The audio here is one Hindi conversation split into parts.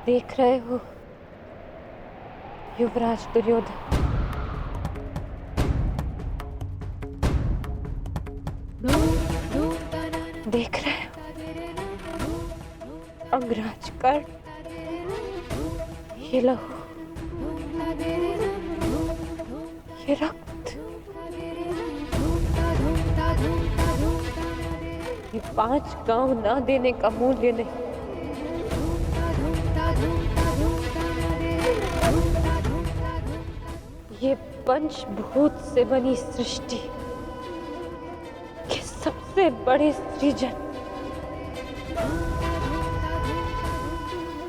देख रहे हो युवराज दुर्योधन, देख रहे हो अंगराज कर्ण, ये लहू, ये रक्त, ये 5 गांव ना देने का मूल्य नहीं। ये पंचभूत से बनी सृष्टि के सबसे बड़े सृजन,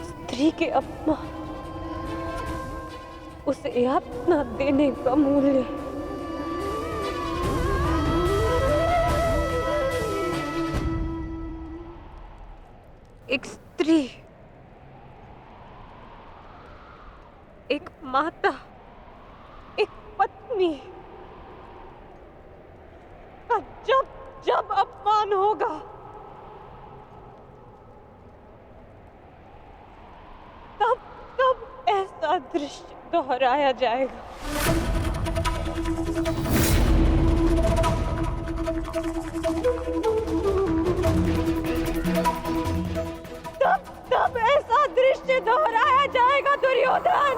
स्त्री के अपमान, उसे यातना देने का मूल्य। एक स्त्री, एक माता, एक पत्नी का जब जब अपमान होगा, तब तब ऐसा दृश्य दोहराया जाएगा। तब तब ऐसा दृश्य दोहराया जाएगा दुर्योधन।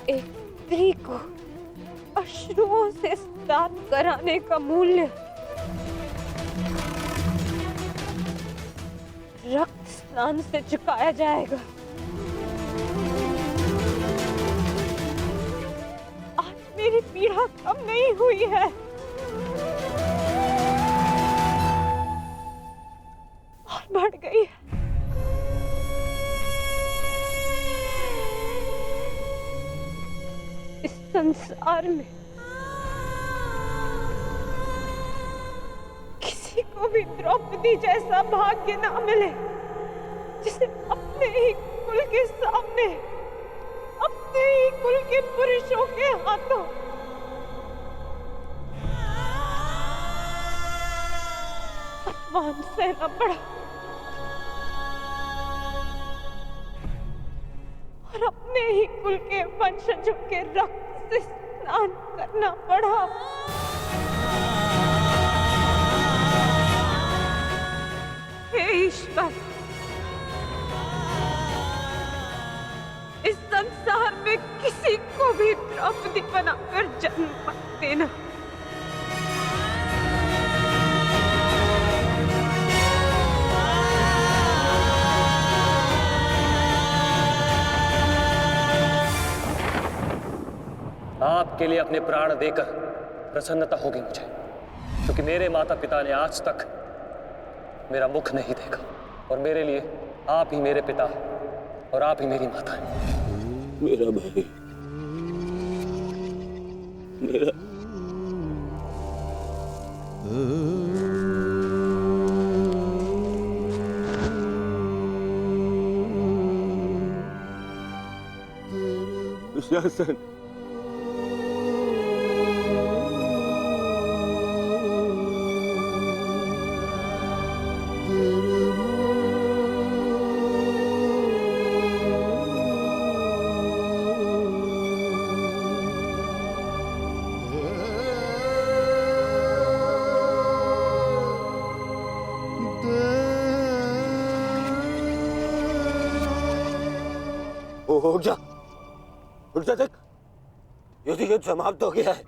एक स्त्री को अश्रुओं से स्नान कराने का मूल्य रक्त स्नान से चुकाया जाएगा। आज मेरी पीड़ा कम नहीं हुई है, और बढ़ गई है। इस संसार में किसी को भी द्रौपदी जैसा भाग्य ना मिले, जिसे अपने ही कुल के सामने, अपने ही कुल के पुरुषों के हाथों अपमान सहना पड़ा और अपने ही कुल के वंशजों के रक्त से स्नान करना पड़ा। हे ईश्वर, इस संसार में किसी को भी द्रौपदी बनाकर जन्म मत देना। आपके लिए अपने प्राण देकर प्रसन्नता होगी मुझे, क्योंकि मेरे माता पिता ने आज तक मेरा मुख नहीं देखा, और मेरे लिए आप ही मेरे पिता और आप ही मेरी माता हैं। मेरा भाई, मेरा दुशासन, उठ जा, उठ जा, देख युद्ध समाप्त हो गया है।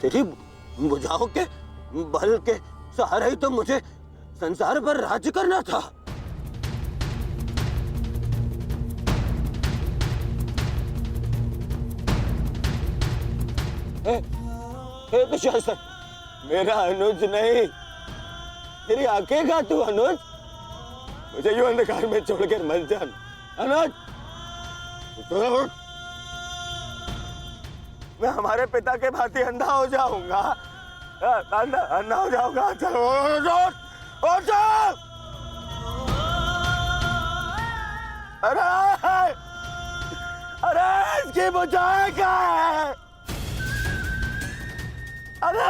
तेरी बुझाओ के बल के सहारे ही तो मुझे संसार पर राज्य करना था। दुशासन, मेरा अनुज नहीं, तेरी आंखें का तू अनुज, मुझे यूं अंधकार में छोड़कर मत जान। अनुज, मैं हमारे पिता के भांति अंधा हो जाऊंगा, अंधा हो जाऊंगा। चलो अरे इसकी बुझाएगा? अरे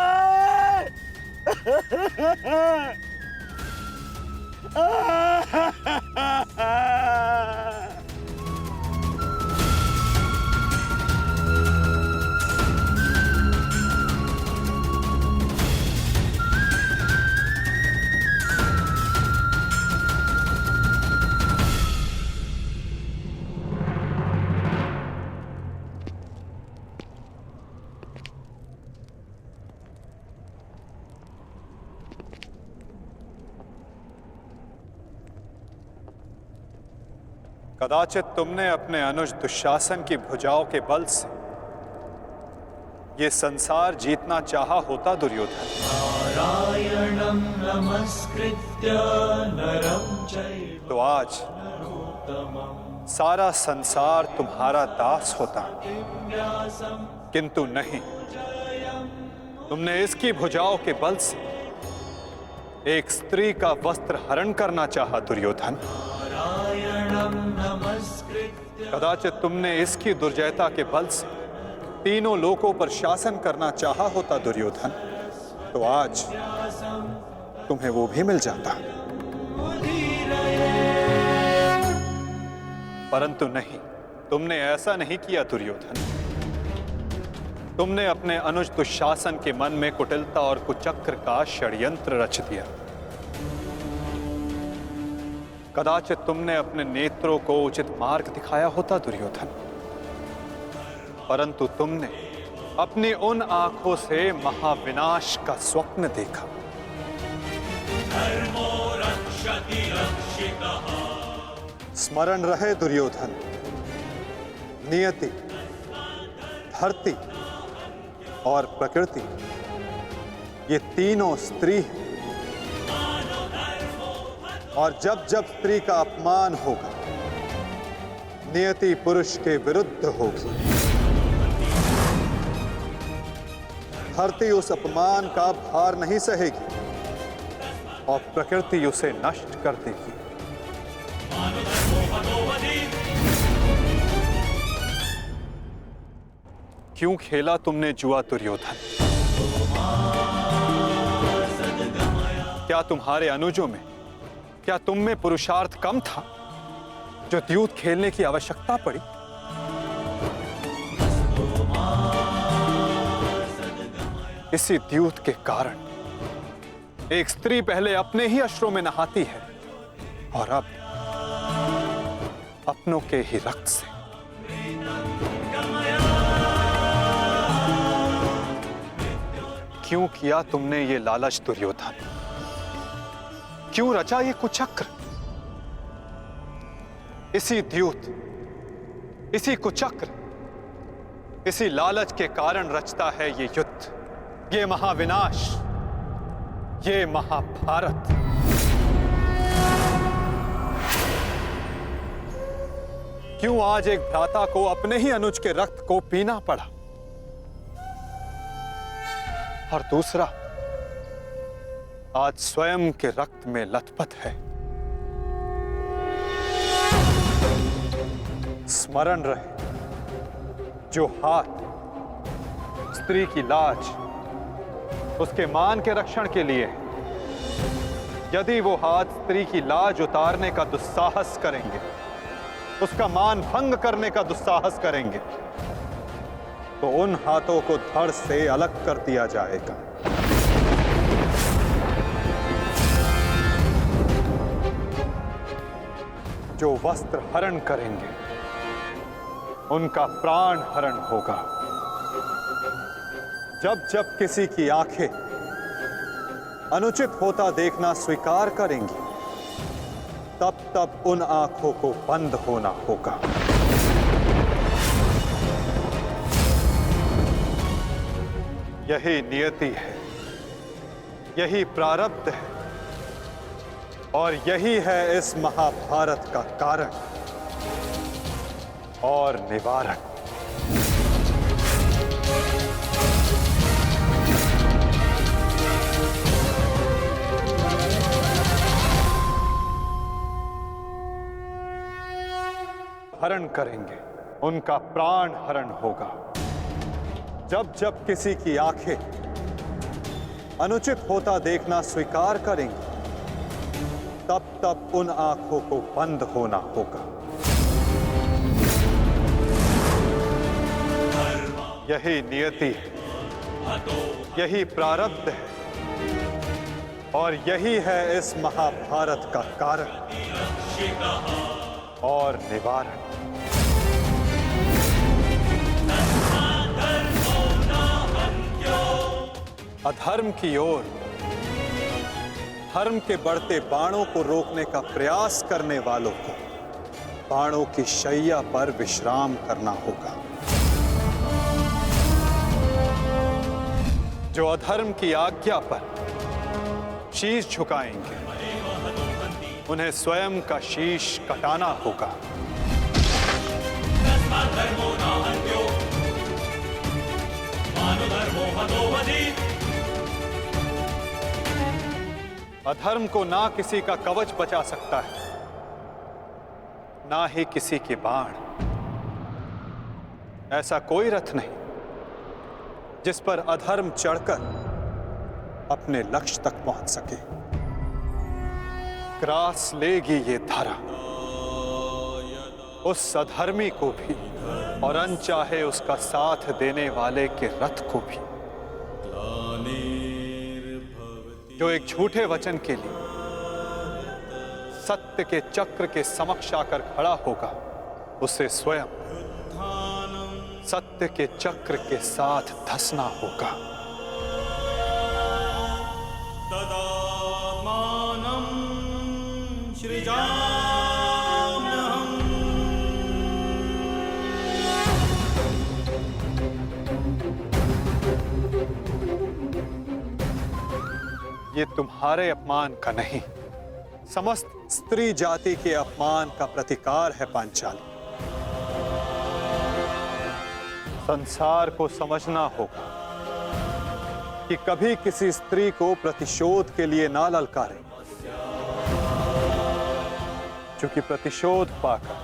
कदाचित तुमने अपने अनुज दुशासन की भुजाओं के बल से ये संसार जीतना चाहा होता दुर्योधन। नारायणं नमस्कृत्य नरं चैव तो आज सारा संसार तुम्हारा दास होता, किंतु नहीं, तुमने इसकी भुजाओं के बल से एक स्त्री का वस्त्र हरण करना चाहा दुर्योधन। कदाचित तुमने इसकी दुर्जयता के बल से तीनों लोकों पर शासन करना चाहा होता दुर्योधन, तो आज तुम्हें वो भी मिल जाता। परंतु नहीं, तुमने ऐसा नहीं किया दुर्योधन। तुमने अपने अनुज दुशासन के मन में कुटिलता और कुचक्र का षड्यंत्र रच दिया। कदाचित तुमने अपने नेत्रों को उचित मार्ग दिखाया होता दुर्योधन, परंतु तुमने अपनी उन आंखों से महाविनाश का स्वप्न देखा। स्मरण रहे दुर्योधन, नियति, धरती और प्रकृति, ये तीनों स्त्री हैं, और जब जब स्त्री का अपमान होगा, नियति पुरुष के विरुद्ध होगी। धरती उस अपमान का भार नहीं सहेगी और प्रकृति उसे नष्ट कर देगी। क्यों खेला तुमने जुआ दुर्योधन? क्या तुम्हारे अनुजों में, क्या तुम में पुरुषार्थ कम था जो द्यूत खेलने की आवश्यकता पड़ी? इसी द्यूत के कारण एक स्त्री पहले अपने ही अश्रों में नहाती है और अब अपनों के ही रक्त से। क्यों किया तुमने ये लालच दुर्योधन? क्यों रचा ये कुचक्र? इसी द्यूत, इसी कुचक्र, इसी लालच के कारण रचता है ये युद्ध, ये महाविनाश, ये महाभारत। क्यों आज एक भ्राता को अपने ही अनुज के रक्त को पीना पड़ा और दूसरा आज स्वयं के रक्त में लथपथ है? स्मरण रहे, जो हाथ स्त्री की लाज, उसके मान के रक्षण के लिए है, यदि वो हाथ स्त्री की लाज उतारने का दुस्साहस करेंगे, उसका मान भंग करने का दुस्साहस करेंगे, तो उन हाथों को धड़ से अलग कर दिया जाएगा। जो वस्त्र हरण करेंगे, उनका प्राण हरण होगा। जब जब किसी की आंखें अनुचित होता देखना स्वीकार करेंगी, तब तब उन आंखों को बंद होना होगा। यही नियति है, यही प्रारब्ध है, और यही है इस महाभारत का कारण और निवारण। हरण करेंगे उनका प्राण हरण होगा। जब जब किसी की आंखें अनुचित होता देखना स्वीकार करेंगी, तब तब उन आंखों को बंद होना होगा। यही नियति है, यही प्रारब्ध है, और यही है इस महाभारत का कारण और निवारण। अधर्म की ओर धर्म के बढ़ते बाणों को रोकने का प्रयास करने वालों को बाणों की शैया पर विश्राम करना होगा। जो अधर्म की आज्ञा पर शीश झुकाएंगे, उन्हें स्वयं का शीश कटाना होगा। अधर्म को ना किसी का कवच बचा सकता है, ना ही किसी के बाण। ऐसा कोई रथ नहीं जिस पर अधर्म चढ़कर अपने लक्ष्य तक पहुंच सके। ग्रास लेगी ये धरा उस अधर्मी को भी, और अनचाहे उसका साथ देने वाले के रथ को भी। जो एक झूठे वचन के लिए सत्य के चक्र के समक्ष आकर खड़ा होगा, उसे स्वयं सत्य के चक्र के साथ धंसना होगा। ये तुम्हारे अपमान का नहीं, समस्त स्त्री जाति के अपमान का प्रतिकार है पांचाली। संसार को समझना होगा कि कभी किसी स्त्री को प्रतिशोध के लिए ना ललकारें, क्योंकि प्रतिशोध पाकर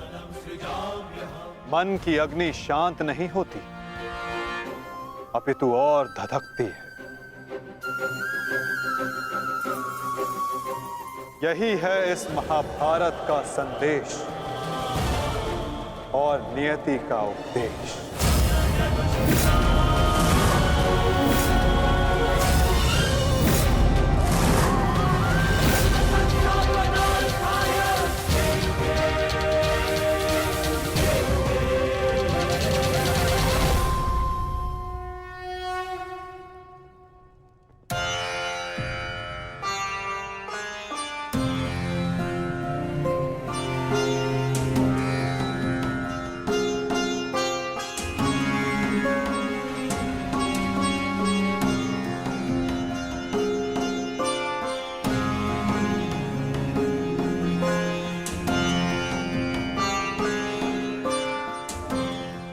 मन की अग्नि शांत नहीं होती, अपितु और धधकती है। यही है इस महाभारत का संदेश और नियति का उपदेश।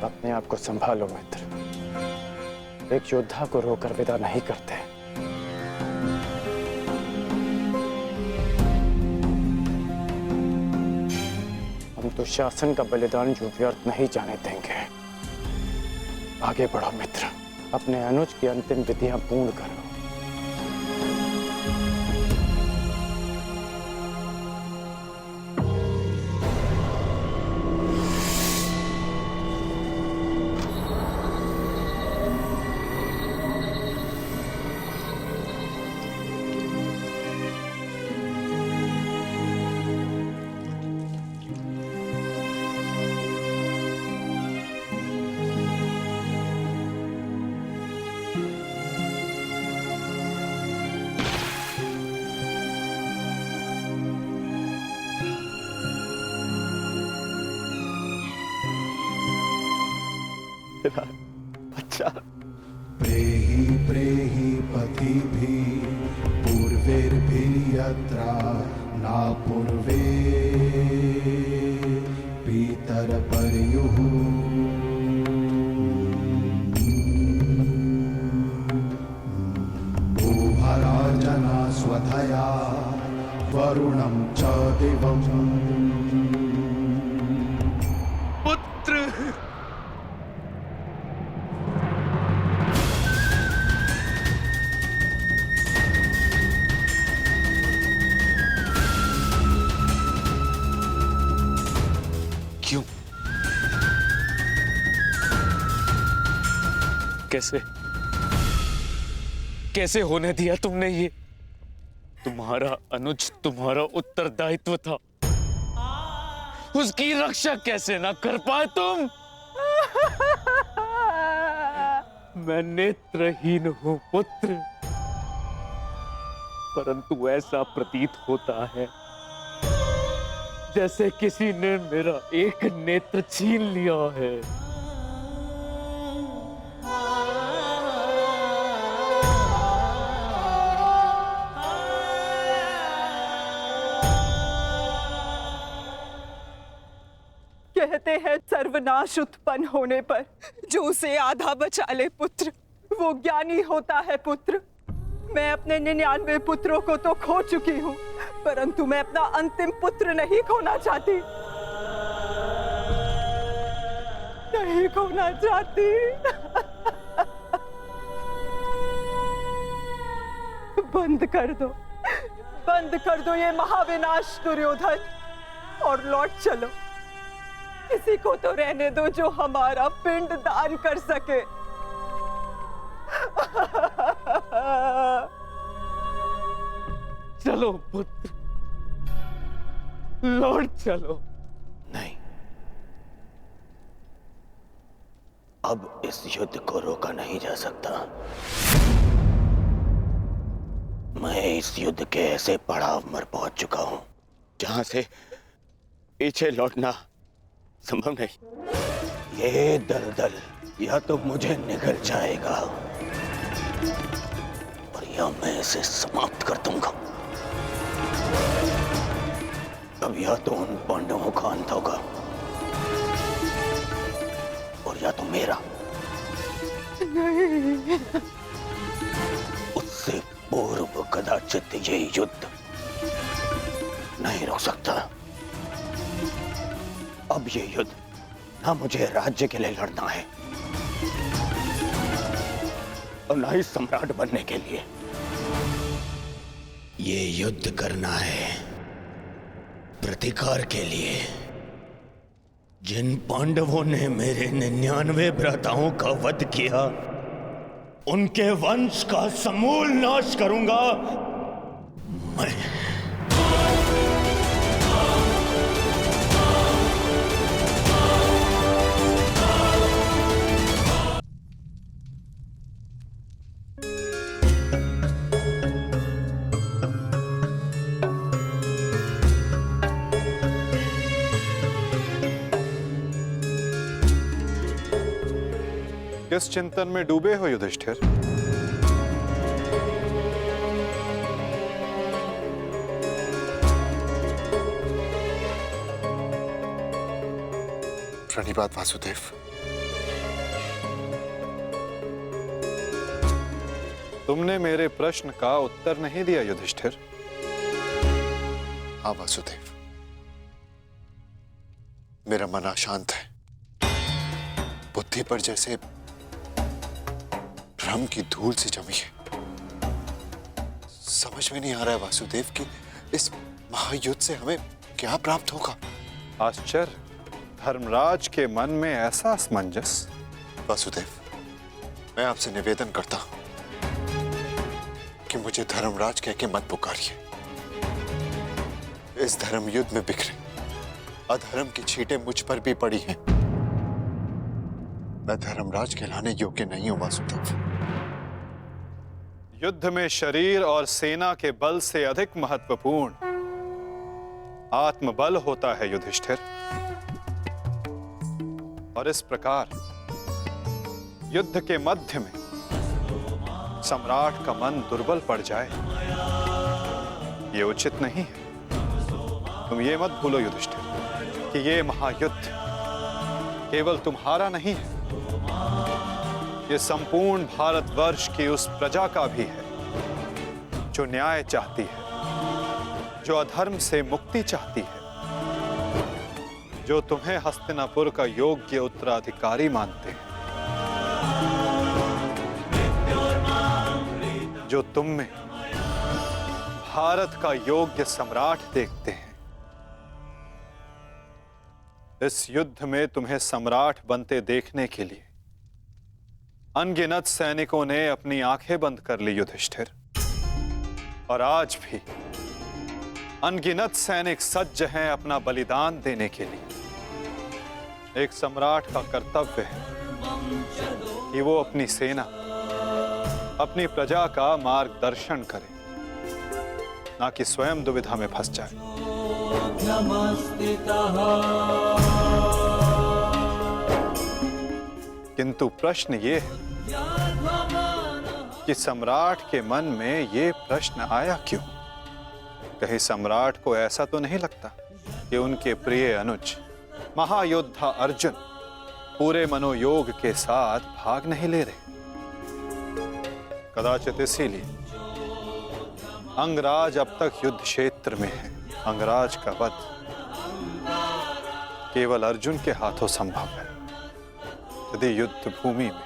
अपने आप को संभालो मित्र, एक योद्धा को रोकर विदा नहीं करते। हम तो शासन का बलिदान जो व्यर्थ नहीं जाने देंगे। आगे बढ़ो मित्र, अपने अनुज की अंतिम विधियां पूर्ण करो। अच्छा, प्रेहि प्रेहि पतिभिः पूर्वैर्भिः यत्रा ना पूर्वे पितरपर्युः भूभराजना स्वधया वरुणं च दिवम्। पुत्र क्यों? कैसे कैसे होने दिया तुमने ये? तुम्हारा अनुज तुम्हारा उत्तरदायित्व था, उसकी रक्षा कैसे ना कर पाए तुम? मैं नेत्रहीन हूं पुत्र, परंतु ऐसा प्रतीत होता है जैसे किसी ने मेरा एक नेत्र छीन लिया है। कहते हैं सर्वनाश उत्पन्न होने पर जो उसे आधा बचा ले पुत्र, वो ज्ञानी होता है पुत्र। मैं अपने 99 पुत्रों को तो खो चुकी हूँ, परंतु मैं अपना अंतिम पुत्र नहीं खोना चाहती, नहीं खोना चाहती। बंद कर दो ये महाविनाश दुर्योधन, और लौट चलो। किसी को तो रहने दो जो हमारा पिंड दान कर सके। चलो पुत्र, लौट चलो। नहीं, अब इस युद्ध को रोका नहीं जा सकता। मैं इस युद्ध के ऐसे पड़ाव पर पहुंच चुका हूं जहां से पीछे लौटना संभव नहीं। ये दलदल या तो मुझे निगल जाएगा और या मैं इसे समाप्त कर दूंगा। अब या तो उन पांडवों का अंत होगा और या तो मेरा। नहीं। उससे पूर्व कदाचित ये युद्ध नहीं रुक सकता। अब ये युद्ध ना मुझे राज्य के लिए लड़ना है और ना ही सम्राट बनने के लिए। ये युद्ध करना है प्रतिकार के लिए। जिन पांडवों ने मेरे 99 भ्राताओं का वध किया, उनके वंश का समूल नाश करूंगा मैं। किस चिंतन में डूबे हो युधिष्ठिर? प्रणिपात वासुदेव। तुमने मेरे प्रश्न का उत्तर नहीं दिया युधिष्ठिर। हाँ वासुदेव, मेरा मन अशांत है। बुद्धि पर जैसे भ्रम की धूल से जमी है। समझ में नहीं आ रहा है वासुदेव कि इस महायुद्ध से हमें क्या प्राप्त होगा। आश्चर्य, धर्मराज के मन में ऐसा असमंजस। वासुदेव, मैं आपसे निवेदन करता हूं कि मुझे धर्मराज कह के मत पुकारिए। इस धर्म युद्ध में बिखरे अधर्म की छींटें मुझ पर भी पड़ी हैं। मैं धर्मराज कहलाने योग्य नहीं हूं वासुदेव। युद्ध में शरीर और सेना के बल से अधिक महत्वपूर्ण आत्मबल होता है युधिष्ठिर। और इस प्रकार युद्ध के मध्य में सम्राट का मन दुर्बल पड़ जाए, ये उचित नहीं है। तुम ये मत भूलो युधिष्ठिर कि ये महायुद्ध केवल तुम्हारा नहीं है, ये संपूर्ण भारतवर्ष की उस प्रजा का भी है जो न्याय चाहती है, जो अधर्म से मुक्ति चाहती है, जो तुम्हें हस्तिनापुर का योग्य उत्तराधिकारी मानते हैं, जो तुम में भारत का योग्य सम्राट देखते हैं। इस युद्ध में तुम्हें सम्राट बनते देखने के लिए अनगिनत सैनिकों ने अपनी आंखें बंद कर ली युधिष्ठिर, और आज भी अनगिनत सैनिक सज्ज हैं अपना बलिदान देने के लिए। एक सम्राट का कर्तव्य है कि वो अपनी सेना, अपनी प्रजा का मार्गदर्शन करे, ना कि स्वयं दुविधा में फंस जाए। किंतु प्रश्न ये है कि सम्राट के मन में ये प्रश्न आया क्यों? कहीं सम्राट को ऐसा तो नहीं लगता कि उनके प्रिय अनुज महायोद्धा अर्जुन पूरे मनोयोग के साथ भाग नहीं ले रहे? कदाचित इसीलिए अंगराज अब तक युद्ध क्षेत्र में है। अंगराज का वध केवल अर्जुन के हाथों संभव है। यदि युद्ध भूमि में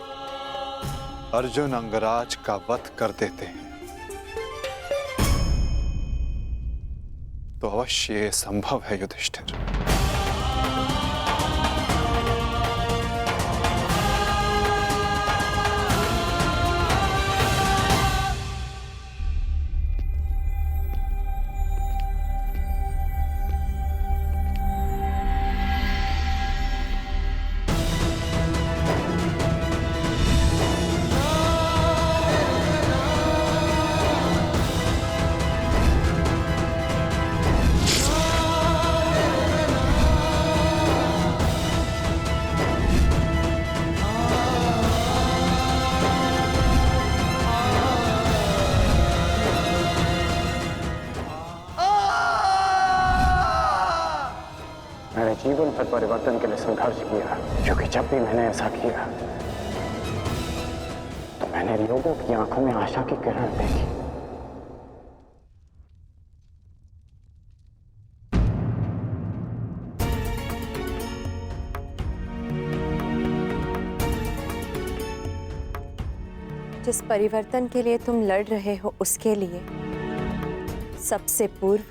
अर्जुन अंगराज का वध कर देते हैं तो अवश्य ये संभव है युधिष्ठिर। मैंने जीवन भर परिवर्तन के लिए संघर्ष किया, क्योंकि जब भी मैंने ऐसा किया तो मैंने लोगों की आंखों में आशा की किरण देखी। जिस परिवर्तन के लिए तुम लड़ रहे हो उसके लिए सबसे पूर्व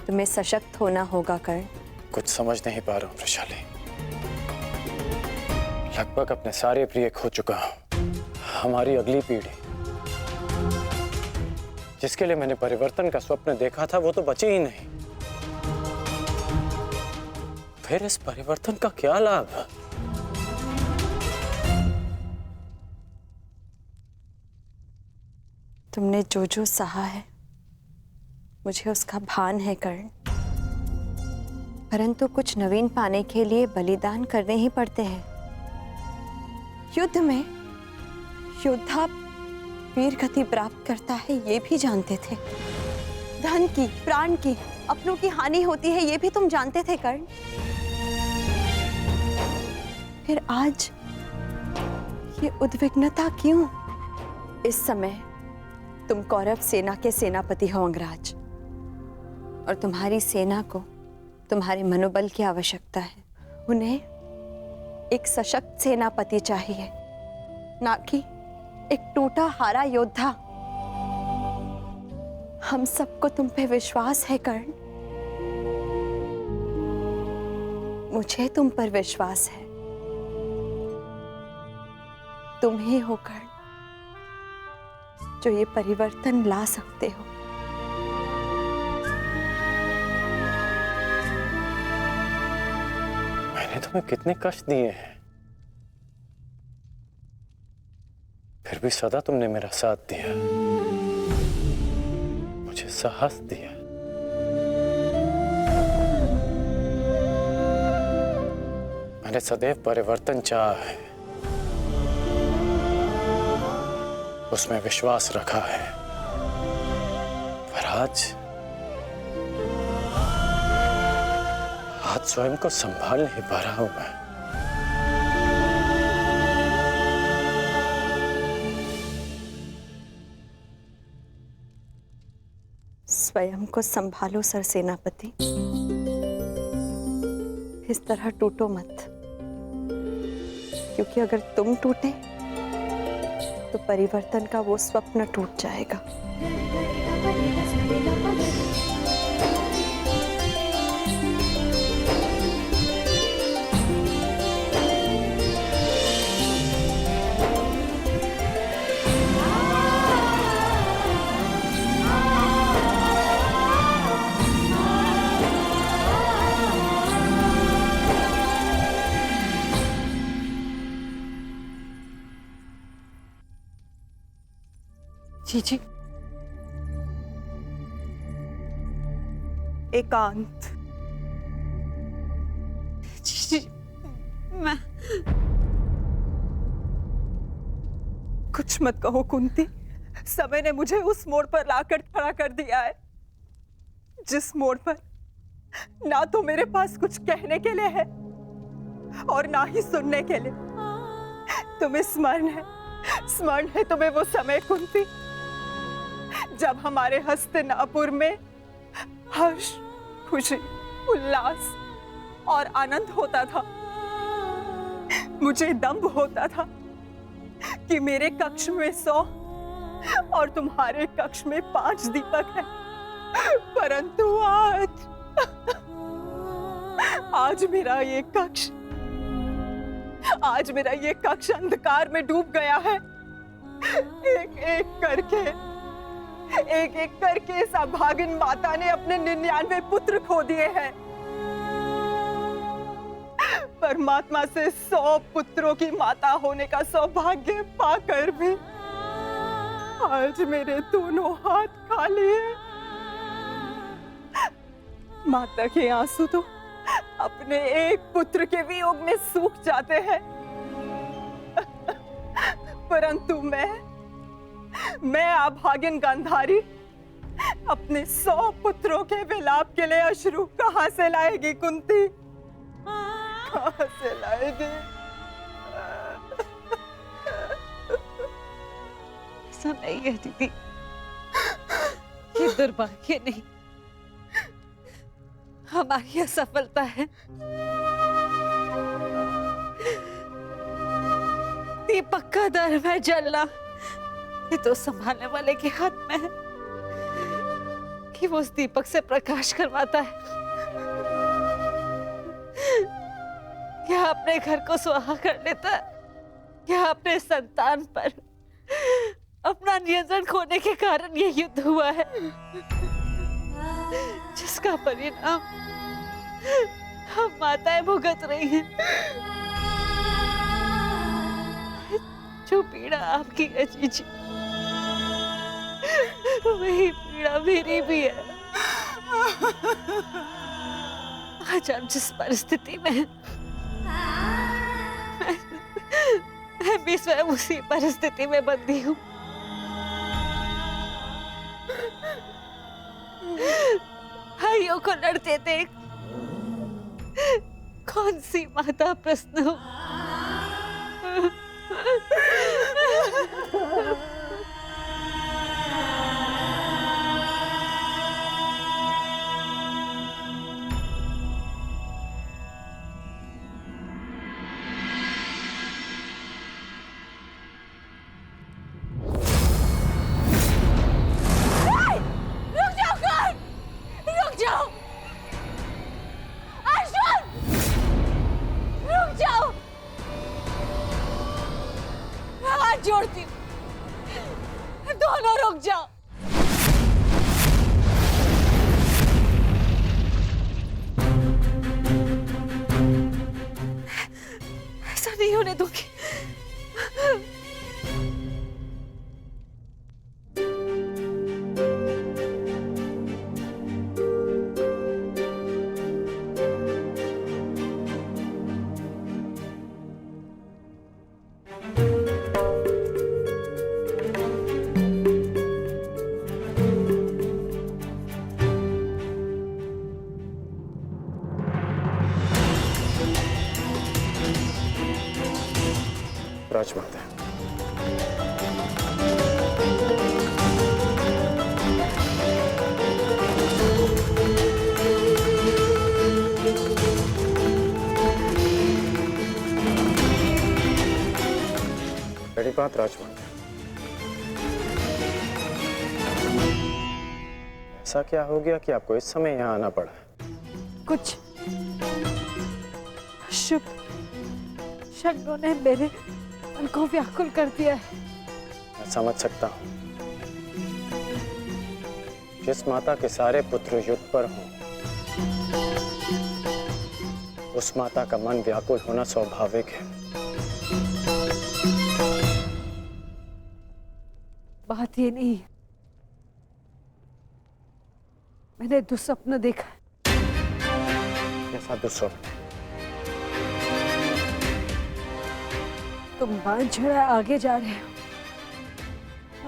तुम्हें सशक्त होना होगा कर्ण। कुछ समझ नहीं पा रहा हूं वृषाली। लगभग अपने सारे प्रिय खो चुका हूं। हमारी अगली पीढ़ी जिसके लिए मैंने परिवर्तन का स्वप्न देखा था वो तो बची ही नहीं। फिर इस परिवर्तन का क्या लाभ? तुमने जो जो सहा है मुझे उसका भान है कर्ण, परंतु कुछ नवीन पाने के लिए बलिदान करने ही पड़ते हैं। युद्ध में योद्धा वीर गति प्राप्त करता है ये भी जानते थे। धन की, प्राण की, अपनों की हानि होती है ये भी तुम जानते थे कर्ण। फिर आज ये उद्विग्नता क्यों? इस समय तुम कौरव सेना के सेनापति हो अंगराज, और तुम्हारी सेना को तुम्हारे मनोबल की आवश्यकता है। उन्हें एक सशक्त सेनापति चाहिए, ना कि एक टूटा हारा योद्धा। हम सबको तुम पे विश्वास है कर्ण, मुझे तुम पर विश्वास है। तुम ही हो कर्ण जो ये परिवर्तन ला सकते हो। मैंने तुम्हें कितने कष्ट दिए हैं, फिर भी सदा तुमने मेरा साथ दिया, मुझे साहस दिया। मैंने सदैव परिवर्तन चाहा है, उसमें विश्वास रखा है, पर आज स्वयं को संभाल नहीं पा रहा हूं मैं। स्वयं को संभालो सरसेनापति, इस तरह टूटो मत, क्योंकि अगर तुम टूटे तो परिवर्तन का वो स्वप्न टूट जाएगा। जी जी। एकांत। जी मैं कुछ मत कहो कुंती। समय ने मुझे उस मोड़ पर लाकर खड़ा कर दिया है जिस मोड़ पर ना तो मेरे पास कुछ कहने के लिए है और ना ही सुनने के लिए। तुम्हें स्मरण है तुम्हें वो समय कुंती जब हमारे हस्तिनापुर में हर्ष, खुशी, उल्लास और आनंद होता था। मुझे दंभ होता था कि मेरे कक्ष में 100 और तुम्हारे कक्ष में 5 दीपक हैं। परंतु आज मेरा ये कक्ष अंधकार में डूब गया है। एक एक करके इस अभागिन माता ने अपने 99 पुत्र खो दिए हैं। परमात्मा से 100 पुत्रों की माता होने का सौभाग्य पाकर भी आज मेरे दोनों हाथ खाली हैं। माता के आंसू तो अपने एक पुत्र के वियोग में सूख जाते हैं, परंतु मैं अभागिन गांधारी अपने 100 पुत्रों के विलाप के लिए अश्रु कहां से लाएगी कुंती? कहां से लाएगी? ऐसा नहीं है दीदी, ये दुर्भाग्य नहीं, हमारी असफलता है। दीपक का दर में जलना ये तो संभालने वाले के हाथ में है कि वो उस दीपक से प्रकाश करवाता है या अपने घर को सुहा कर लेता है या अपने संतान पर अपना नियंत्रण खोने के कारण ये युद्ध हुआ है, जिसका परिणाम हम माताएं भुगत रही हैं। जो पीड़ा आपकी है जीजी, वही पीड़ा मेरी भी है। आज आप जिस परिस्थिति में हैं, मैं भी स्वयं उसी परिस्थिति में बंधी हूँ। भाइयों को लड़ते देख कौन सी माता प्रश्न हो। जोड़ती हूँ, दोनों रुक जाओ। ऐसा नहीं होने दूंगी। राजमाता, बड़ी बात राजमाता, ऐसा क्या हो गया कि आपको इस समय यहाँ आना पड़ा? कुछ शुभ शब्दों ने मेरे मन को व्याकुल कर दिया है। मैं समझ सकता हूँ। जिस माता के सारे पुत्र युद्ध पर हों, उस माता का मन व्याकुल होना स्वाभाविक है। बात ये नहीं है। मैंने दुस्वप्न देखा है। कैसा दुस्वप्न? तुम बांध चढ़ा आगे जा रहे हो,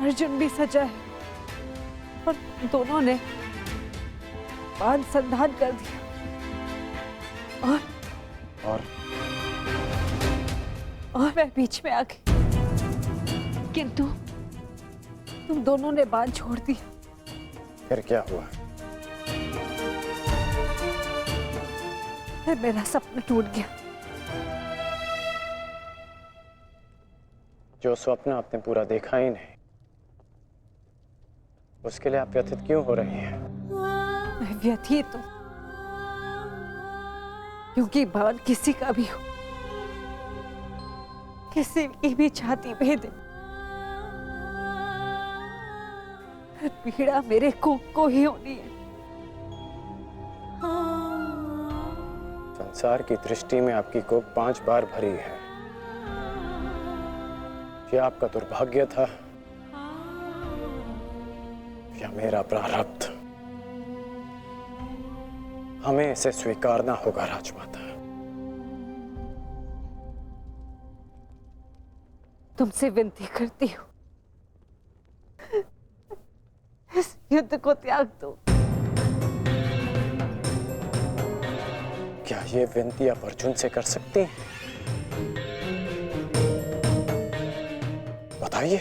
अर्जुन भी सजा है और दोनों ने बांध संधान कर दिया और मैं बीच में आ गई, किंतु तुम दोनों ने बांध छोड़ दिया। फिर क्या हुआ? फिर मेरा सपना टूट गया। जो स्वप्न आपने पूरा देखा ही नहीं, उसके लिए आप व्यथित क्यों हो रही हैं? मैं व्यथित हूं क्योंकि बाण किसी का भी हो, किसी की भी छाती भेदे, पीड़ा मेरे को ही होनी है। संसार की दृष्टि में आपकी कोख 5 बार भरी है। क्या आपका दुर्भाग्य था या मेरा प्रारब्ध? हमें इसे स्वीकारना होगा राजमाता। तुमसे विनती करती हूँ, इस युद्ध को त्याग दो। क्या ये विनती आप अर्जुन से कर सकती हैं? बताइए।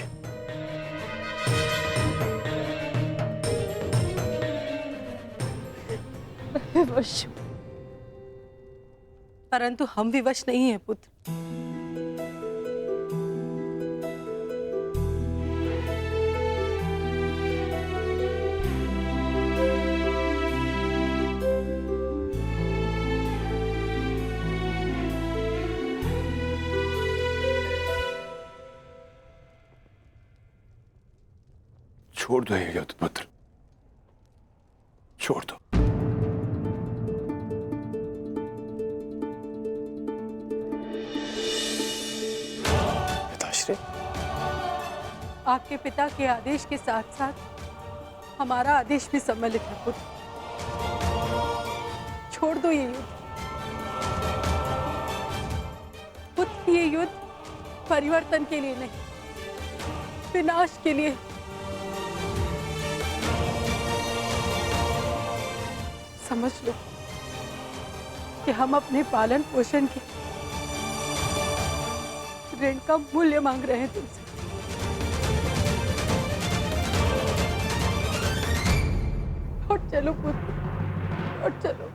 विवश हूं। परंतु हम विवश नहीं हैं पुत्र। छोड़ दो ये युद्ध पुत्र, छोड़ दो। पिताश्री, आपके पिता के आदेश के साथ साथ हमारा आदेश भी सम्मिलित है पुत्र। छोड़ दो ये युद्ध पुत्र। ये युद्ध परिवर्तन के लिए नहीं, विनाश के लिए। समझ लो कि हम अपने पालन पोषण के ऋण का मूल्य मांग रहे हैं तुमसे। लौट चलो पुत्र, लौट चलो।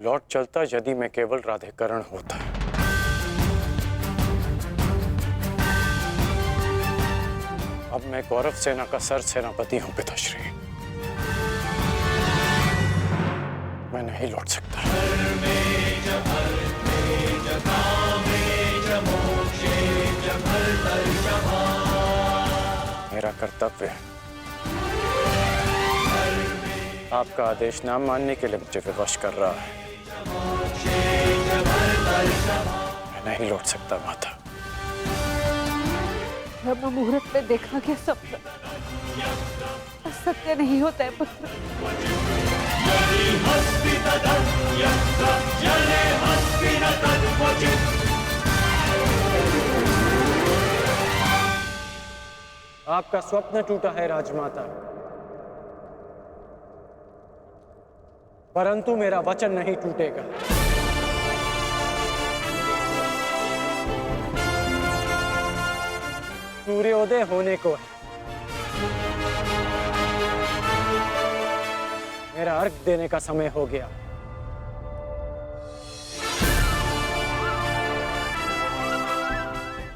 लौट चलता यदि मैं केवल राधेकरण होता। अब मैं कौरव सेना का सर सेनापति हूं पिताश्री। मैं नहीं लौट सकता। मेरा कर्तव्य है। आपका आदेश ना मानने के लिए मुझे विवश कर रहा है। मैं नहीं लौट सकता माता। ब्रह्म मुहूर्त में देखा गया सपना सत्य नहीं होता है पुत्र। आपका स्वप्न टूटा है राजमाता, परंतु मेरा वचन नहीं टूटेगा। सूर्योदय होने को है। मेरा अर्घ देने का समय हो गया।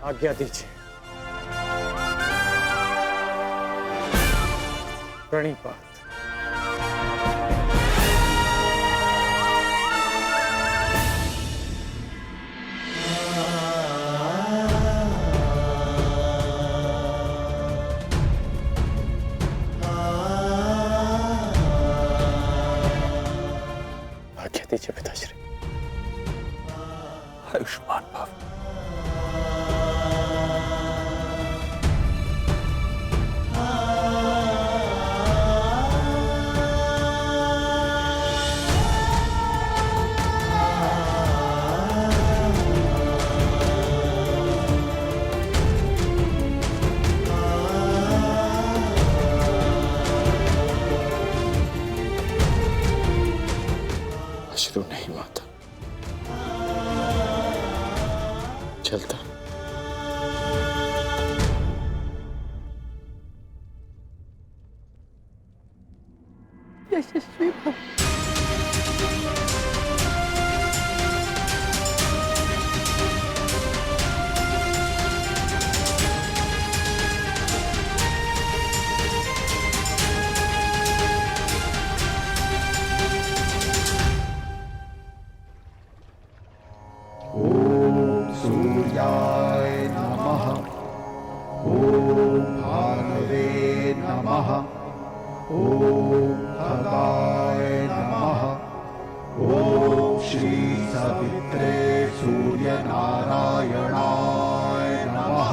आज्ञा दीजिए। प्रणिपात। आज्ञा दीजिए पिताश्री। आयुष्मान भव। अश्रु नहीं माता, चलता। यशस्वी भव। सूर्याय नमः। ॐ भानवे नमः। ॐ खगाय नमः। ॐ श्री सवित्रे सूर्यनारायणाय नमः।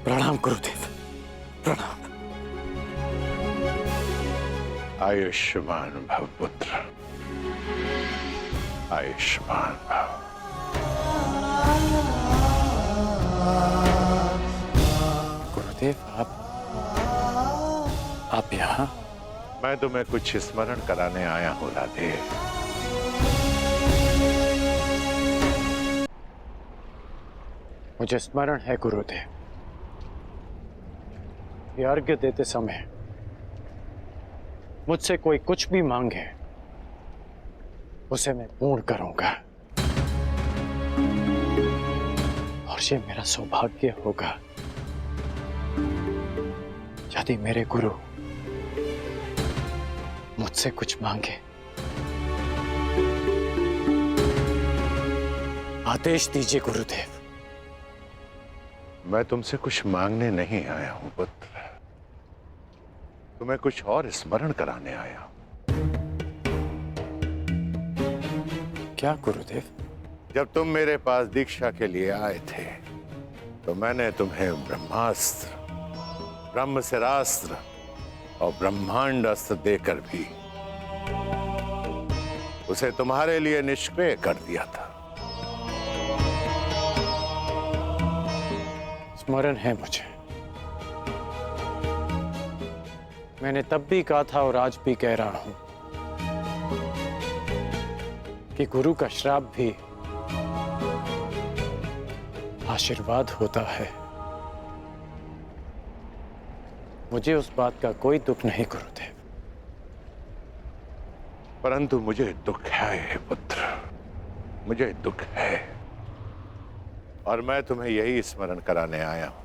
प्रणाम गुरुदेव, प्रणाम। आयुष्मान भव पुत्र, आयुष्मान भव। गुरुदेव, आप यहाँ? मैं तुम्हें कुछ स्मरण कराने आया हूँ राधे। मुझे स्मरण है गुरुदेव, ये अर्घ्य देते समय मुझसे कोई कुछ भी मांगे उसे मैं पूर्ण करूंगा, और ये मेरा सौभाग्य होगा यदि मेरे गुरु मुझसे कुछ मांगे। आदेश दीजिए गुरुदेव। मैं तुमसे कुछ मांगने नहीं आया हूं पुत्र, तुम्हें कुछ और स्मरण कराने आया हूं। क्या गुरुदेव? जब तुम मेरे पास दीक्षा के लिए आए थे तो मैंने तुम्हें ब्रह्मास्त्र, ब्रह्मशिरास्त्र और ब्रह्मांड अस्त्र देकर भी उसे तुम्हारे लिए निष्क्रिय कर दिया था। स्मरण है मुझे, मैंने तब भी कहा था और आज भी कह रहा हूं कि गुरु का श्राप भी आशीर्वाद होता है। मुझे उस बात का कोई दुख नहीं गुरुदेव। परंतु मुझे दुख है पुत्र, मुझे दुख है, और मैं तुम्हें यही स्मरण कराने आया हूं।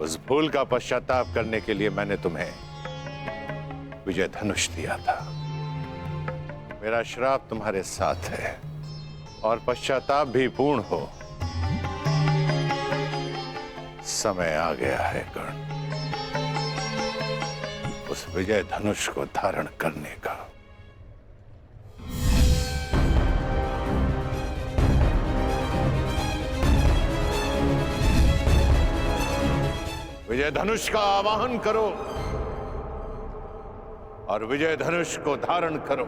उस भूल का पश्चाताप करने के लिए मैंने तुम्हें विजय धनुष दिया था। मेरा श्राप तुम्हारे साथ है और पश्चाताप भी पूर्ण हो। समय आ गया है कर्ण, उस विजय धनुष को धारण करने का। विजय धनुष का आवाहन करो और विजय धनुष को धारण करो।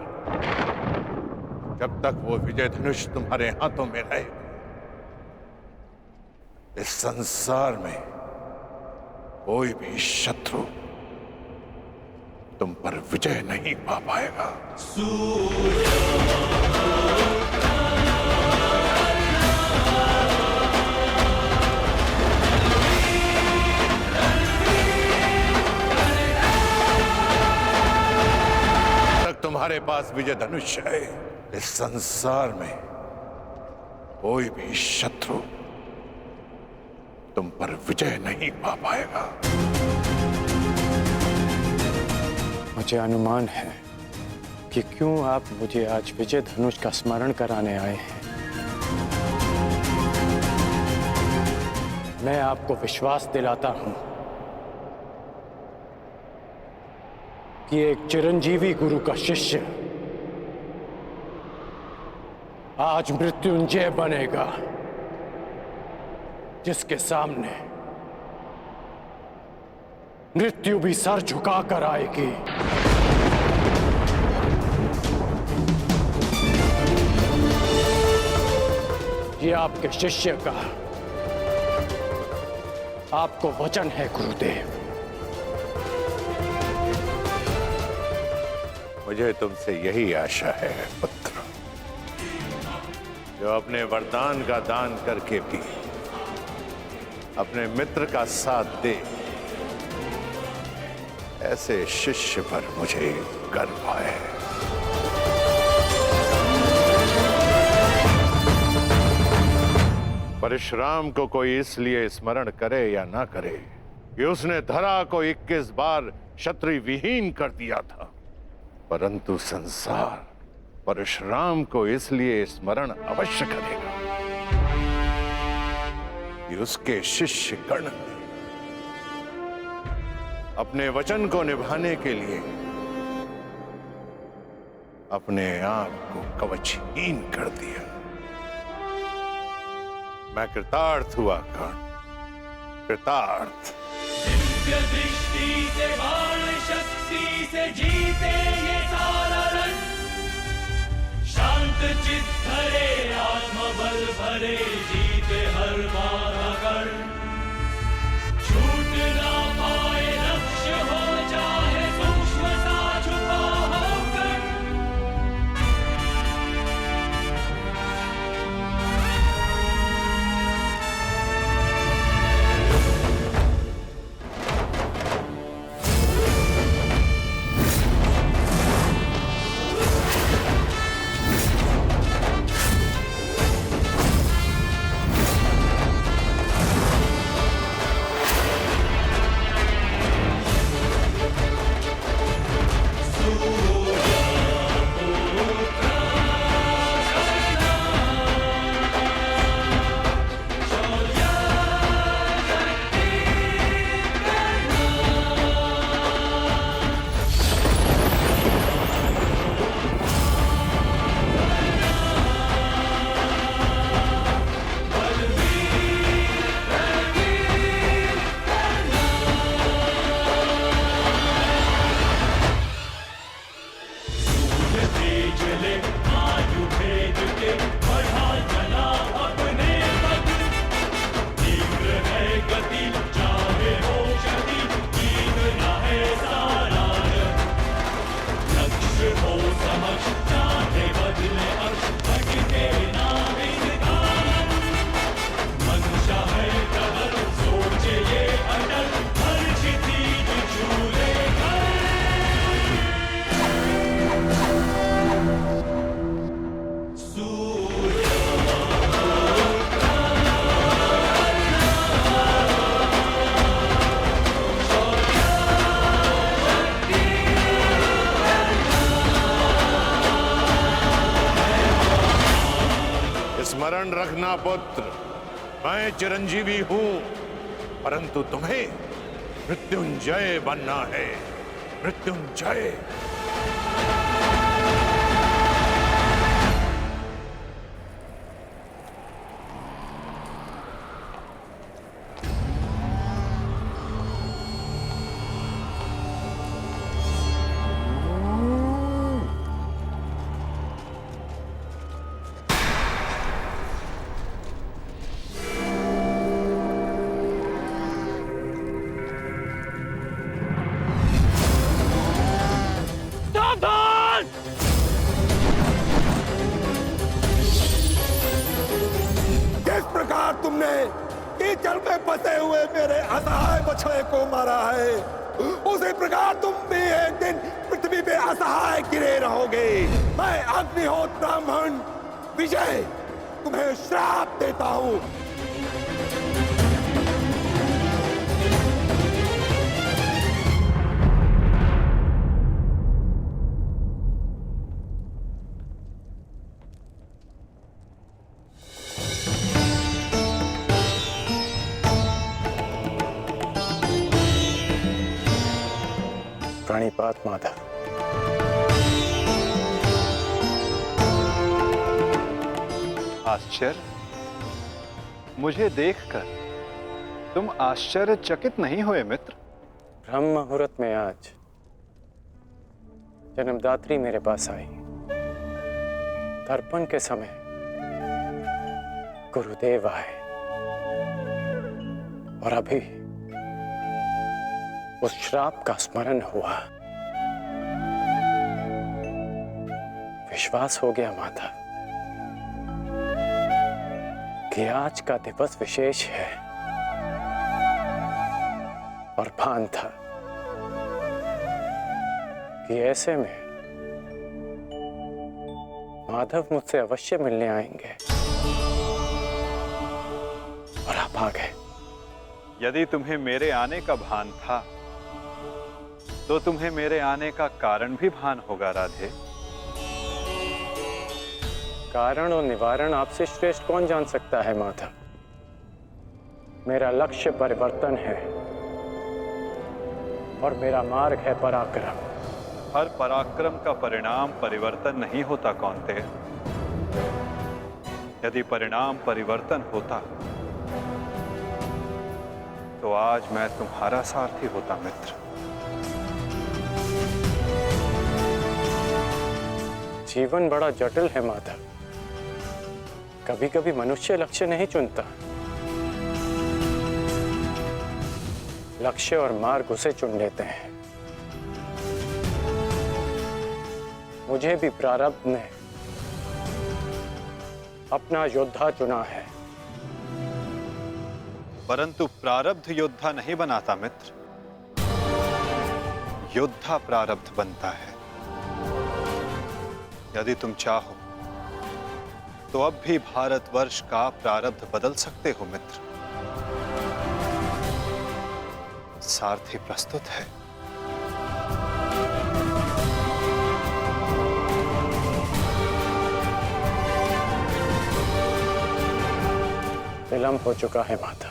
जब तक वो विजय धनुष तुम्हारे हाथों में रहे, इस संसार में कोई भी शत्रु तुम पर विजय नहीं पा पाएगा। तुम्हारे पास विजय धनुष है, इस संसार में कोई भी शत्रु तुम पर विजय नहीं पा पाएगा। मुझे अनुमान है कि क्यों आप मुझे आज विजय धनुष का स्मरण कराने आए हैं। मैं आपको विश्वास दिलाता हूं कि एक चिरंजीवी गुरु का शिष्य आज मृत्युंजय बनेगा, जिसके सामने मृत्यु भी सर झुकाकर आएगी। ये आपके शिष्य का आपको वचन है गुरुदेव। मुझे तुमसे यही आशा है पुत्र, जो अपने वरदान का दान करके भी अपने मित्र का साथ दे। ऐसे शिष्य पर मुझे गर्व है। परशुराम को कोई इसलिए स्मरण करे या ना करे कि उसने धरा को 21 बार क्षत्रिय विहीन कर दिया था, परंतु संसार परशुराम को इसलिए स्मरण अवश्य करेगा कि उसके शिष्य गण ने अपने वचन को निभाने के लिए अपने आप को कवचहीन कर दिया। मैं कृतार्थ हुआ कर्ण, कृतार्थ। दिव्य दृष्टि से बाण शक्ति से जीते ये सारा रण, शांत चित्त धरे आत्मबल भरे जीते हर बाधा गण। छूट ना पाए लक्ष्य हो चाहे सूक्ष्म सा छुपा हो कर। स्मरण रखना पुत्र, मैं चिरंजीवी हूं, परंतु तुम्हें मृत्युंजय बनना है। मृत्युंजय। किस प्रकार तुमने कीचड़ में फंसे हुए मेरे असहाय बछड़े को मारा है, उसी प्रकार तुम भी एक दिन पृथ्वी पे असहाय गिरे रहोगे। मैं अग्निहोत्र ब्राह्मण विजय तुम्हें श्राप देता हूं। प्रणिपात माधव। आश्चर्य, मुझे देखकर तुम आश्चर्यचकित नहीं हुए मित्र? ब्रह्म मुहूर्त में आज जन्मदात्री मेरे पास आई। तर्पण के समय गुरुदेव आए और अभी उस श्राप का स्मरण हुआ। विश्वास हो गया माता कि आज का दिवस विशेष है और भान था कि ऐसे में माधव मुझसे अवश्य मिलने आएंगे और आप आ गए। यदि तुम्हें मेरे आने का भान था तो तुम्हें मेरे आने का कारण भी भान होगा राधे। कारण और निवारण आपसे श्रेष्ठ कौन जान सकता है माधव। मेरा लक्ष्य परिवर्तन है और मेरा मार्ग है पराक्रम। हर पराक्रम का परिणाम परिवर्तन नहीं होता कौन्तेय। यदि परिणाम परिवर्तन होता तो आज मैं तुम्हारा सारथी होता मित्र। जीवन बड़ा जटिल है माधव। कभी कभी मनुष्य लक्ष्य नहीं चुनता, लक्ष्य और मार्ग उसे चुन लेते हैं। मुझे भी प्रारब्ध ने अपना योद्धा चुना है। परंतु प्रारब्ध योद्धा नहीं बनाता मित्र, योद्धा प्रारब्ध बनता है। यदि तुम चाहो तो अब भी भारतवर्ष का प्रारब्ध बदल सकते हो मित्र। सारथी प्रस्तुत है। विलंब हो चुका है माता।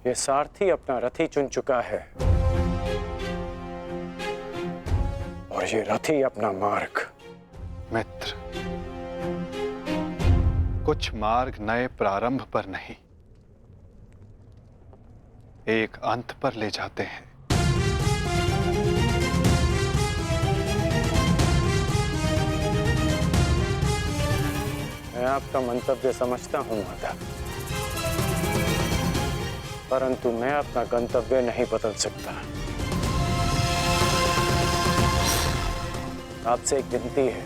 ये सारथी अपना रथी चुन चुका है और ये रथी अपना मार्ग। मित्र, कुछ मार्ग नए प्रारंभ पर नहीं, एक अंत पर ले जाते हैं। मैं आपका मंतव्य समझता हूं माता, परंतु मैं अपना गंतव्य नहीं बदल सकता। आपसे एक विनती है,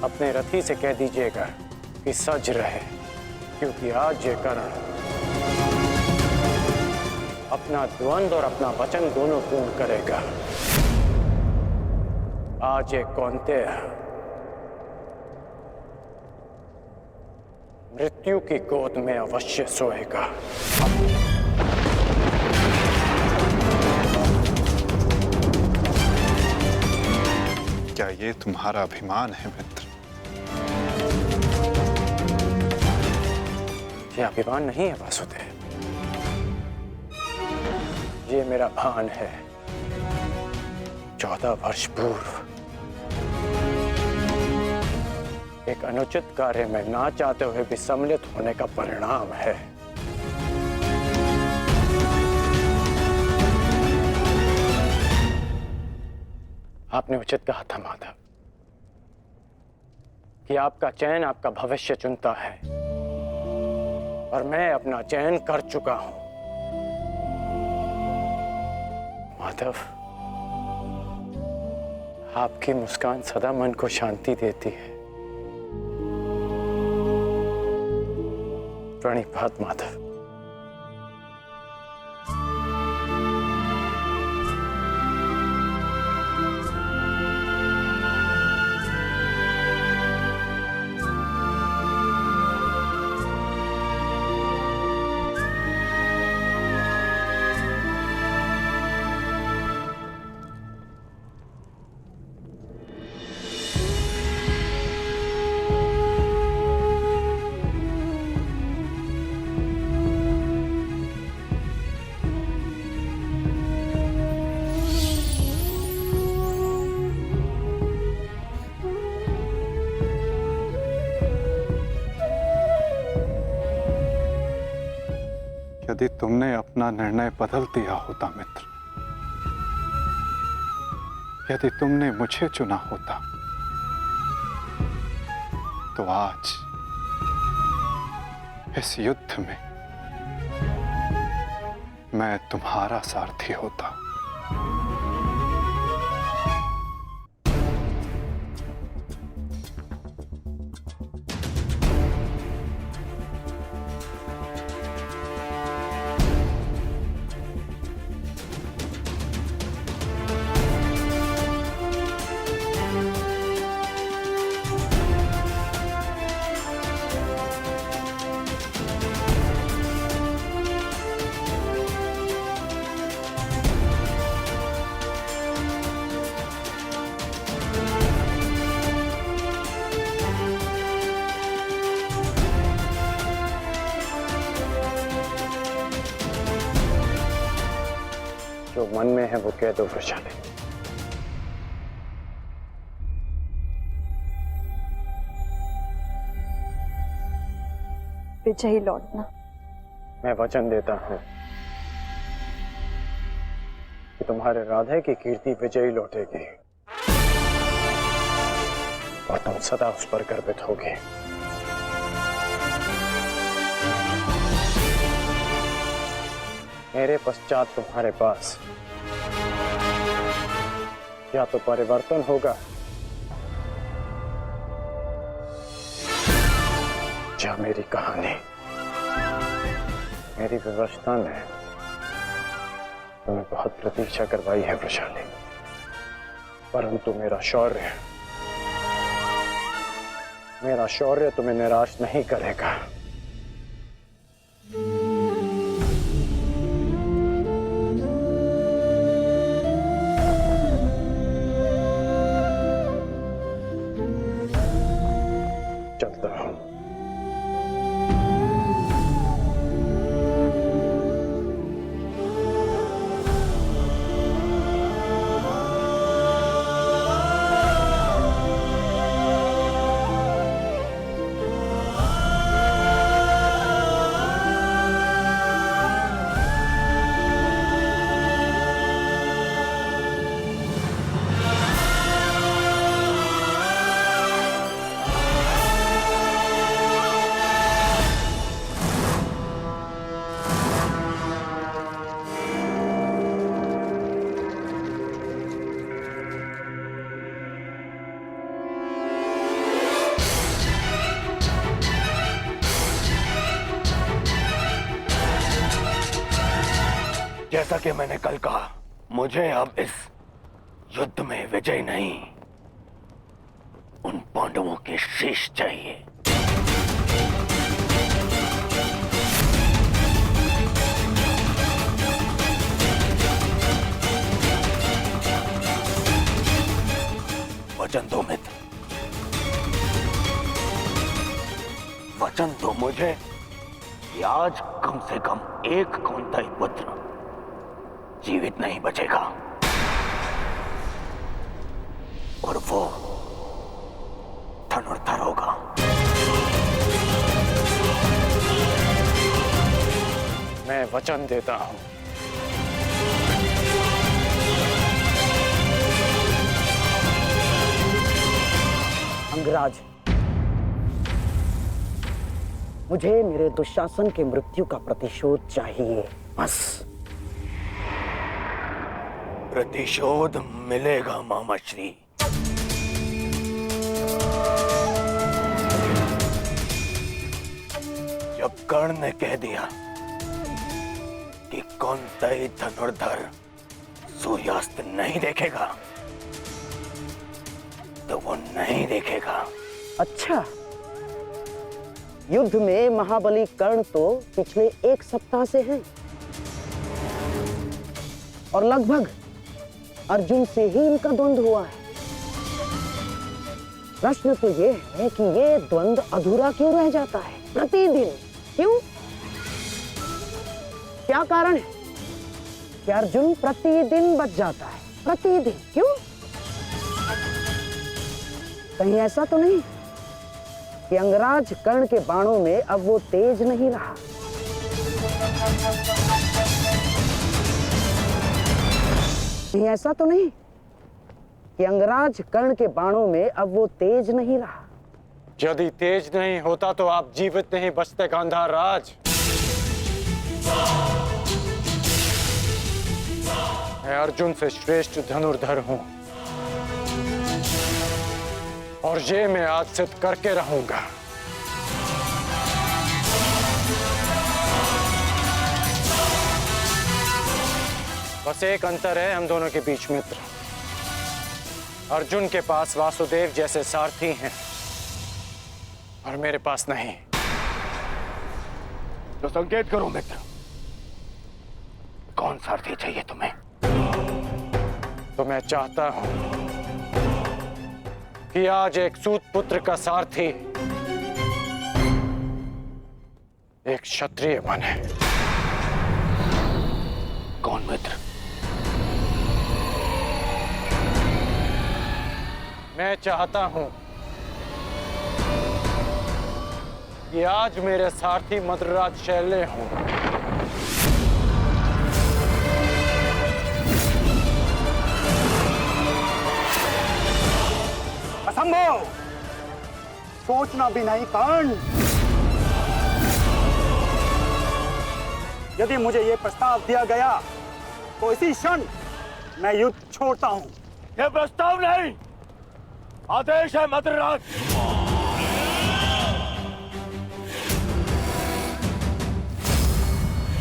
अपने रथी से कह दीजिएगा कि सज रहे, क्योंकि आज ये करण अपना द्वंद्व और अपना वचन दोनों पूर्ण करेगा। आज ये कौन्तेय मृत्यु की गोद में अवश्य सोएगा। क्या ये तुम्हारा अभिमान है मित्र? ये अभिमान नहीं है वासुदेव, ये मेरा भान है। 14 वर्ष पूर्व एक अनुचित कार्य में ना चाहते हुए भी सम्मिलित होने का परिणाम है। आपने उचित कहा था माधव कि आपका चयन आपका भविष्य चुनता है और मैं अपना चयन कर चुका हूं। माधव, आपकी मुस्कान सदा मन को शांति देती है। प्रणिपात माधव। यदि तुमने अपना निर्णय बदल दिया होता मित्र, यदि तुमने मुझे चुना होता तो आज इस युद्ध में मैं तुम्हारा सारथी होता। जो मन में है वो कह दो वृषाली। विजयी लौटना। मैं वचन देता हूं कि तुम्हारे राधे की कीर्ति विजयी लौटेगी और तुम सदा उस पर गर्वित होगे। मेरे पश्चात तुम्हारे पास या तो परिवर्तन होगा या मेरी कहानी। मेरी व्यवस्था ने तुम्हें बहुत प्रतीक्षा करवाई है वृषाली, परंतु मेरा शौर्य तुम्हें निराश नहीं करेगा। चलता हूं। जैसा कि मैंने कल कहा, मुझे अब इस युद्ध में विजय नहीं, उन पांडवों के शीश चाहिए। वचन दो मित्र, वचन दो मुझे कि आज कम से कम एक कौंतेय पुत्र जीवित नहीं बचेगा और वो धनुर्धर होगा। मैं वचन देता हूं। अंगराज, मुझे मेरे दुशासन के मृत्यु का प्रतिशोध चाहिए, बस। प्रतिशोध मिलेगा मामाश्री। जब कर्ण ने कह दिया कि कौंतेय धनुर्धर सूर्यास्त नहीं देखेगा, तो वो नहीं देखेगा। अच्छा, युद्ध में महाबली कर्ण तो पिछले एक सप्ताह से हैं और लगभग अर्जुन से ही इनका द्वंद्व हुआ है। प्रश्न तो ये है कि ये द्वंद्व अधूरा क्यों रह जाता है प्रतिदिन? क्यों? क्या कारण है कि अर्जुन प्रतिदिन बच जाता है? प्रतिदिन क्यों? कहीं ऐसा तो नहीं कि अंगराज कर्ण के बाणों में अब वो तेज नहीं रहा? कहीं ऐसा तो नहीं कि अंगराज कर्ण के बाणों में अब वो तेज नहीं रहा? यदि तेज नहीं होता तो आप जीवित नहीं बचते गांधार राज। मैं अर्जुन से श्रेष्ठ धनुर्धर हूं और ये मैं आज सिद्ध करके रहूंगा। बस एक अंतर है हम दोनों के बीच, मित्र। अर्जुन के पास वासुदेव जैसे सारथी हैं और मेरे पास नहीं। तो संकेत करो मित्र, कौन सारथी चाहिए तुम्हें? तो मैं चाहता हूं कि आज एक सूत पुत्र का सारथी एक क्षत्रिय बने। कौन मित्र? मैं चाहता हूं कि आज मेरे सारथी मद्रराज शैल्य हों। असंभव, सोचना भी नहीं कर्ण। यदि मुझे यह प्रस्ताव दिया गया तो इसी क्षण मैं युद्ध छोड़ता हूं। यह प्रस्ताव नहीं, आदेश है मद्रराज।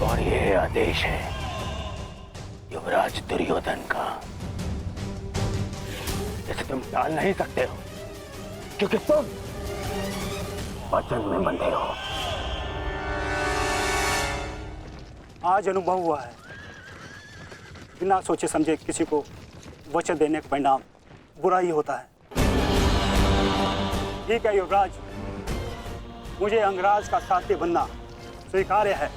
और यह आदेश है युवराज दुर्योधन का। इसे तुम टाल नहीं सकते हो, क्योंकि तुम वचन में बंधे हो। आज अनुभव हुआ है, बिना सोचे समझे किसी को वचन देने का परिणाम बुरा ही होता है। ठीक है युवराज, मुझे अंगराज का साथी बनना स्वीकार्य है,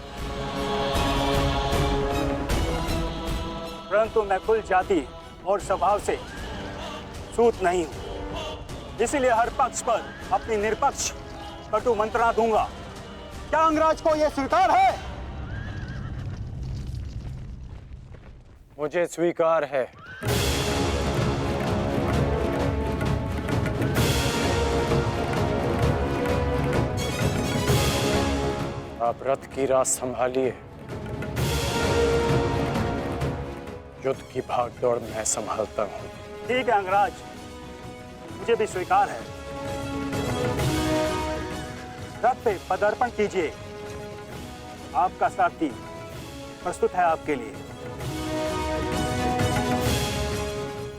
परंतु मैं कुल जाति और स्वभाव से सूत नहीं हूं, इसीलिए हर पक्ष पर अपनी निष्पक्ष कटु मंत्रणा दूंगा। क्या अंगराज को यह स्वीकार है? मुझे स्वीकार है। आप रथ की राह संभालिए, युद्ध की भागदौड़ मैं संभालता हूं। ठीक है अंगराज, मुझे भी स्वीकार है। रथ पे पदार्पण कीजिए, आपका सारथी प्रस्तुत है आपके लिए।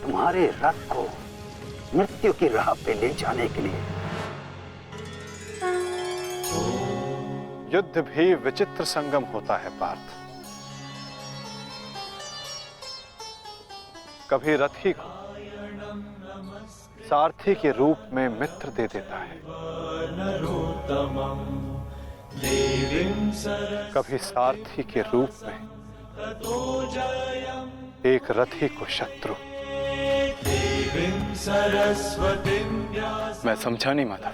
तुम्हारे रथ को मृत्यु की राह पे ले जाने के लिए। युद्ध भी विचित्र संगम होता है पार्थ। कभी रथी को सारथी के रूप में मित्र दे देता है, कभी सारथी के रूप में एक रथी को शत्रु। मैं समझा नहीं माता।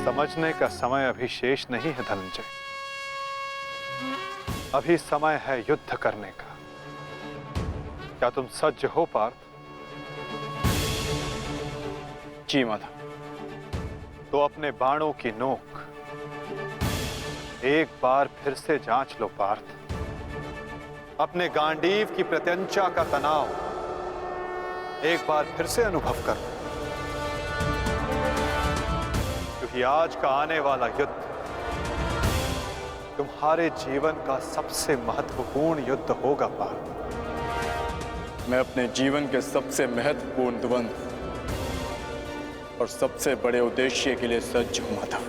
समझने का समय अभी शेष नहीं है धनंजय, अभी समय है युद्ध करने का। क्या तुम सज्ज हो पार्थ? जी माता। तो अपने बाणों की नोक एक बार फिर से जांच लो पार्थ। अपने गांडीव की प्रत्यंचा का तनाव एक बार फिर से अनुभव कर, क्योंकि आज का आने वाला युद्ध तुम्हारे जीवन का सबसे महत्वपूर्ण युद्ध होगा पार्थ। मैं अपने जीवन के सबसे महत्वपूर्ण द्वंद्व और सबसे बड़े उद्देश्य के लिए सज्ज हूं माता।